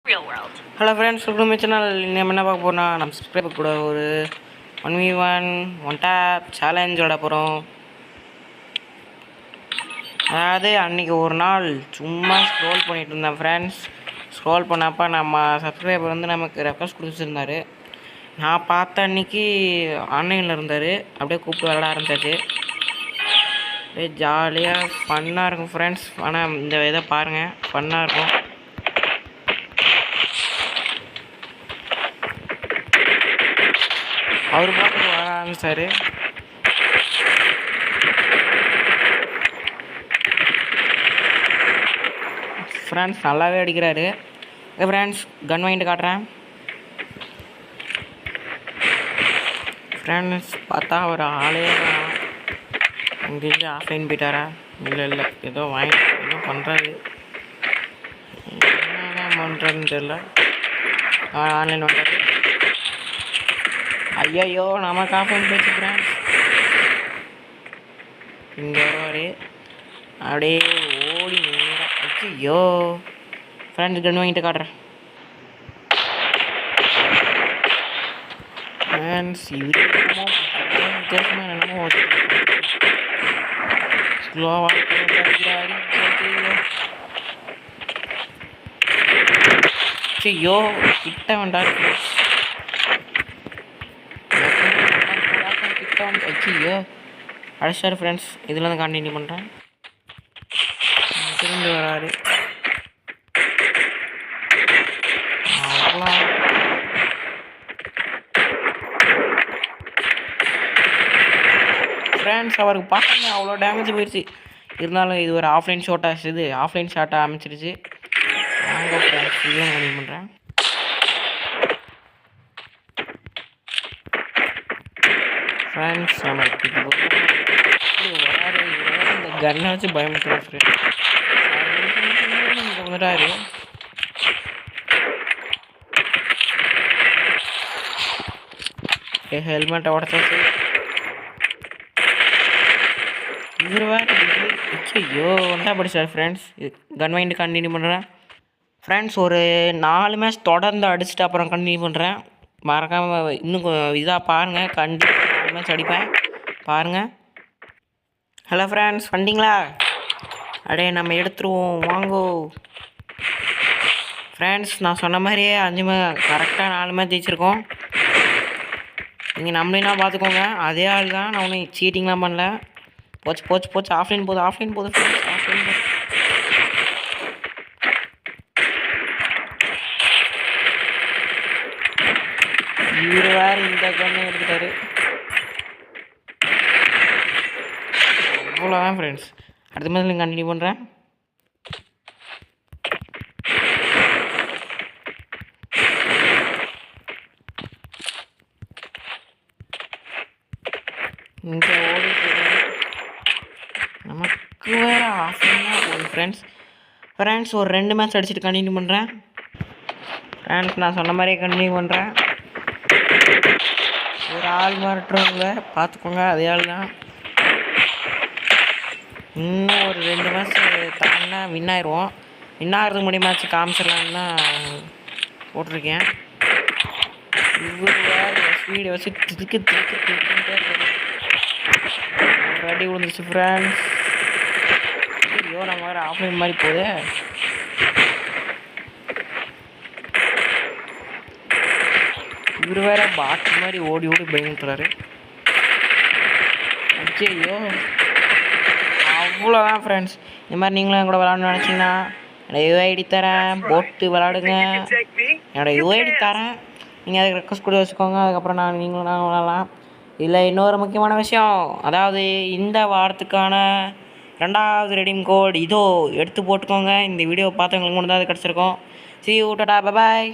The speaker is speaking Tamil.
Hello friends, welcome my channel. நம்ம என்ன பார்க்க போகிறோம்னா, நம்ம சப்ஸ்கிரைபர் கூட ஒரு 1v1 ஒன் டேப் சேலஞ்ச் விட போகிறோம். அதாவது அன்றைக்கி ஒரு நாள் சும்மா ஸ்க்ரோல் பண்ணிகிட்டு இருந்தேன் ஃப்ரெண்ட்ஸ். ஸ்க்ரோல் பண்ணப்போ நம்ம சப்ஸ்கிரைபர் வந்து நமக்கு ரெக்வஸ்ட் கொடுத்துருந்தாரு. நான் பார்த்த அன்றைக்கி ஆன்லைனில் இருந்தார். அப்படியே கூப்பிட்டு விளாட ஆரம்பிச்சாச்சு. அப்படியே ஜாலியாக ஃபன்னாக இருக்கும் ஃப்ரெண்ட்ஸ். ஆனால் இந்த இதை பாருங்கள், ஃபன்னாக இருக்கும். அவர் பார்த்து வர ஆரம்பிச்சார். ஃப்ரெண்ட்ஸ் நல்லாவே அடிக்கிறாரு. ஃப்ரெண்ட்ஸ் கன் வாங்கிட்டு காட்டுறேன். ஃப்ரெண்ட்ஸ் பார்த்தா அவர் ஆளே அங்கேருந்து ஆஃப்லைன் போயிட்டாரா? இல்லை ஏதோ ஏதோ பண்ணுறாரு. என்னதான் பண்ணுறதுன்னு தெரியல. ஆன்லைன் வந்தாரு. ஐயோ நமக்கு ஆஃப்லைன் போயிடுச்சு ஃப்ரெண்ட்ஸ். இங்கே வருவார். அப்படியே ஓடி நேராக ஐயோ ஃப்ரெண்ட்ஸ் கன் வாங்கிட்டு காட்டுறேன். ஃப்ரெண்ட்ஸ் இது வித்தியாசமாக என்னமோ ஸ்லோவாக ஐயோ கிட்ட வேண்டாம். ஐயோ அடிச்சாரு ஃப்ரெண்ட்ஸ். இதில் வந்து கண்டினியூ பண்ணுறேன். திரும்பி வராரு. அவ்வளோ ஃப்ரெண்ட்ஸ் அவருக்கு பார்க்க அவ்வளோ டேமேஜ் போயிடுச்சு. இருந்தாலும் இது ஒரு ஆஃப்லைன் ஷாட்டாக ஆஃப்லைன் ஷாட்டாக அமைச்சிருச்சு. வாங்க ஃப்ரெண்ட்ஸ் இதில் கண்டினியூ பண்ணுறேன். ஃப்ரெண்ட்ஸ் நமக்கு இந்த கன்னை வச்சு பயமுறுத்துறேன் ஃப்ரெண்ட்ஸ். வந்துட்டாரு. ஹெல்மெட்டை உடச்சாச்சு. இவர் வேறு ஐயோ வந்தா படிச்சார் ஃப்ரெண்ட்ஸ். கன் வாங்கிட்டு கண்டினியூ பண்ணுறேன். ஃப்ரெண்ட்ஸ் ஒரு 4 மேட்ச் தொடர்ந்து அடிச்சுட்டு அப்புறம் கண்டினியூ பண்ணுறேன். மறக்காமல் இன்னும் இதாக பாருங்கள். கண்டிப்பாக 4 மேட்ச் அடிப்பேன், பாருங்கள். ஹலோ ஃப்ரெண்ட்ஸ் வந்தீங்களா? அடே நம்ம எடுத்துருவோம் வாங்கோ ஃப்ரெண்ட்ஸ். நான் சொன்ன மாதிரியே 5 கரெக்டாக 4 மேட்ச் ஜெயிச்சிருக்கோம். நீங்கள் நம்மளேனா பார்த்துக்கோங்க. அதே ஆள் தான். நான் ஒன்றும் சீட்டிங்லாம் பண்ணல. போச்சு ஆஃப்லைன் போகுது ஃப்ரெண்ட்ஸ். ஆஃப்லைன் போகுது. இவர் வேறு இந்த கண்ணை எடுத்துட்டாரு. அவ்வளோதான் ஃப்ரெண்ட்ஸ். அடுத்த மாதிரி நீங்கள் கண்டினியூ பண்ணுறேன். இங்கே ஓடி நமக்கு வேறு ஆஃப்லைனாக போகுது ஃப்ரெண்ட்ஸ் ஒரு 2 மேட்ச் அடிச்சுட்டு கண்டினியூ பண்ணுறேன். ஃப்ரெண்ட்ஸ் நான் சொன்ன மாதிரியே கண்டினியூ பண்ணுறேன். ஒரு ஆள் மாறட்டுறவங்க பார்த்துக்கோங்க. அதே ஆள் தான். இன்னும் ஒரு 2 மேட்ச் தாண்டினா வின் ஆயிடுவோம். வின் ஆகிறதுக்கு முன்னாடி மேட்ச் காமிச்சிடலான்னு தான் போட்டிருக்கேன். இவர் வேறு ஸ்பீடை வச்சு திருக்கிட்டே ஒரு அடி விழுந்துச்சு ஃப்ரெண்ட்ஸ். ஐயோ நம்ம வேறு ஆஃப்லைன் மாதிரி போகுது. இவர் வேற பாட்டு மாதிரி ஓடி பயந்துட்டுறாரு. ஐயோ அவ்வளோதான் ஃப்ரெண்ட்ஸ். இந்த மாதிரி நீங்களும் கூட விளாடணும்னு நினச்சிங்கன்னா என்னோடய யூஐடி தரேன், போட்டு விளாடுங்க. என்னோடய யூஐடி தரேன், நீங்கள் அதுக்கு ரெக்வஸ்ட் கூட வச்சுக்கோங்க. அதுக்கப்புறம் நீங்களும் விளாடலாம். இதில் இன்னொரு முக்கியமான விஷயம், அதாவது இந்த வாரத்துக்கான 2வது ரெடீம் கோட் இதோ எடுத்து போட்டுக்கோங்க. இந்த வீடியோ பார்த்தவங்களுக்கு மட்டும் தான் அது கிடச்சிருக்கோம். See you, Tata, bye bye.